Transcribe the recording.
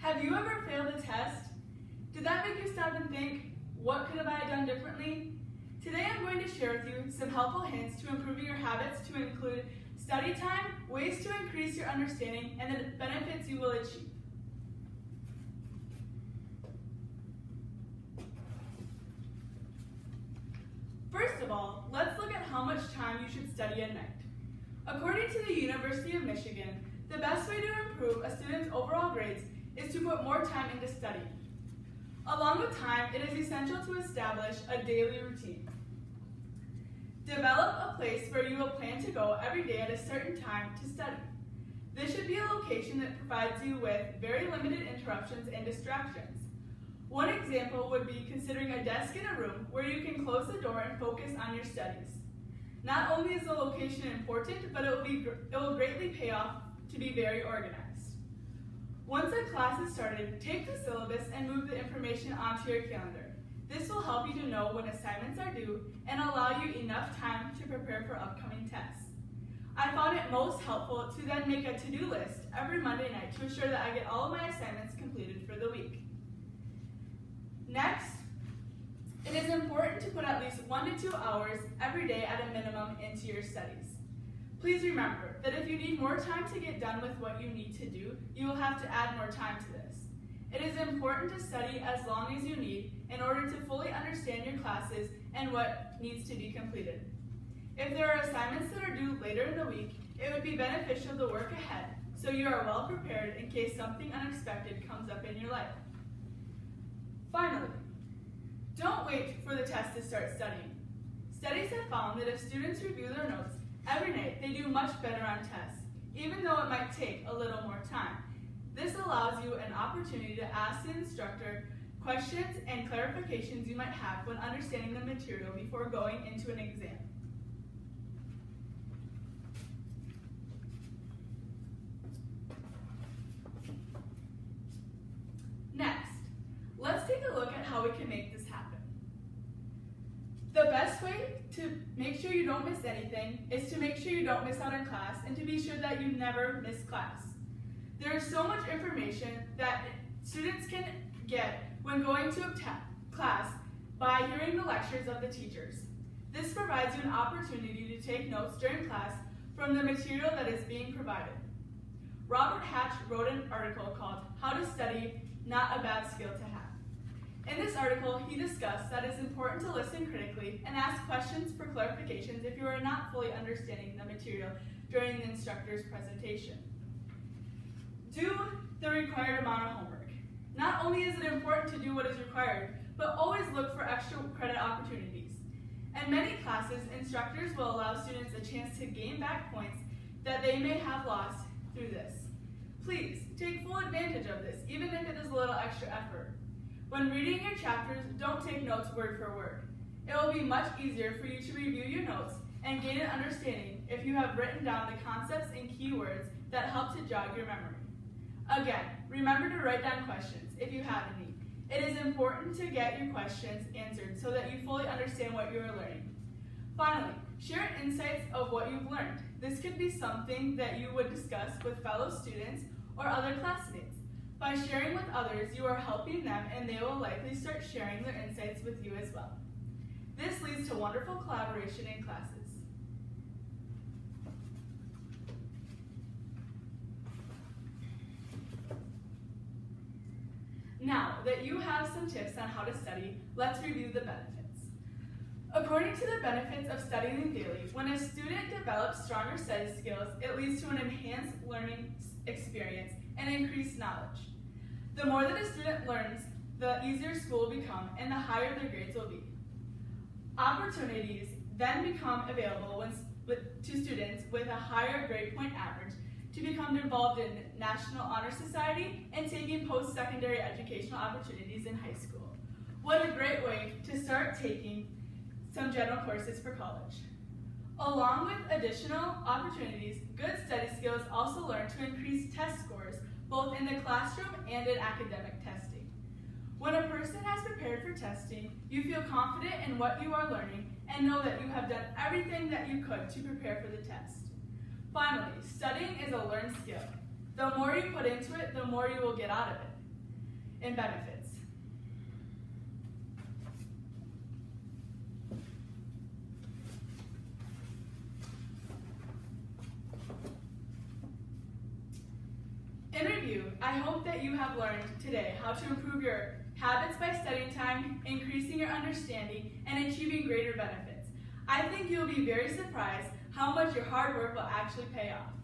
Have you ever failed a test? Did that make you stop and think, what could have I done differently? Today I'm going to share with you some helpful hints to improve your habits to include study time, ways to increase your understanding, and the benefits you will achieve. First of all, let's look at how much time you should study at night. According to the University of Michigan, the best way to improve a student's overall grades is to put more time into studying. Along with time, it is essential to establish a daily routine. Develop a place where you will plan to go every day at a certain time to study. This should be a location that provides you with very limited interruptions and distractions. One example would be considering a desk in a room where you can close the door and focus on your studies. Not only is the location important, but it will greatly pay off to be very organized. Once a class is started, take the syllabus and move the information onto your calendar. This will help you to know when assignments are due and allow you enough time to prepare for upcoming tests. I found it most helpful to then make a to-do list every Monday night to ensure that I get all of my assignments completed for the week. Next, it is important to put at least 1 to 2 hours every day at a minimum into your studies. Please remember that if you need more time to get done with what you need to do, you will have to add more time to this. It is important to study as long as you need in order to fully understand your classes and what needs to be completed. If there are assignments that are due later in the week, it would be beneficial to work ahead so you are well prepared in case something unexpected comes up in your life. Finally, don't wait for the test to start studying. Studies have found that if students review their notes every night, they do much better on tests, even though it might take a little more time. This allows you an opportunity to ask the instructor questions and clarifications you might have when understanding the material before going into an exam. Next, let's take a look at how we can make this happen. The best way to make sure you don't miss anything is to make sure you don't miss out on class and to be sure that you never miss class. There is so much information that students can get when going to a class by hearing the lectures of the teachers. This provides you an opportunity to take notes during class from the material that is being provided. Robert Hatch wrote an article called How to Study, Not a Bad Skill to Have. In this article, he discussed that it's important to listen critically and ask questions for clarifications if you are not fully understanding the material during the instructor's presentation. Do the required amount of homework. Not only is it important to do what is required, but always look for extra credit opportunities. In many classes, instructors will allow students a chance to gain back points that they may have lost through this. Please take full advantage of this, even if it is a little extra effort. When reading your chapters, don't take notes word for word. It will be much easier for you to review your notes and gain an understanding if you have written down the concepts and keywords that help to jog your memory. Again, remember to write down questions if you have any. It is important to get your questions answered so that you fully understand what you are learning. Finally, share insights of what you've learned. This could be something that you would discuss with fellow students or other classmates. By sharing with others, you are helping them and they will likely start sharing their insights with you as well. This leads to wonderful collaboration in classes. Now that you have some tips on how to study, let's review the benefits. According to the benefits of studying daily, when a student develops stronger study skills, it leads to an enhanced learning experience and increased knowledge. The more that a student learns, the easier school will become and the higher their grades will be. Opportunities then become available to students with a higher grade point average to become involved in National Honor Society and taking post-secondary educational opportunities in high school. What a great way to start taking some general courses for college. Along with additional opportunities, good study skills also learn to increase test scores both in the classroom and in academic testing. When a person has prepared for testing, you feel confident in what you are learning and know that you have done everything that you could to prepare for the test. Finally, studying is a learned skill. The more you put into it, the more you will get out of it. in benefits. In review, I hope that you have learned today how to improve your habits by studying time, increasing your understanding, and achieving greater benefits. I think you'll be very surprised how much your hard work will actually pay off.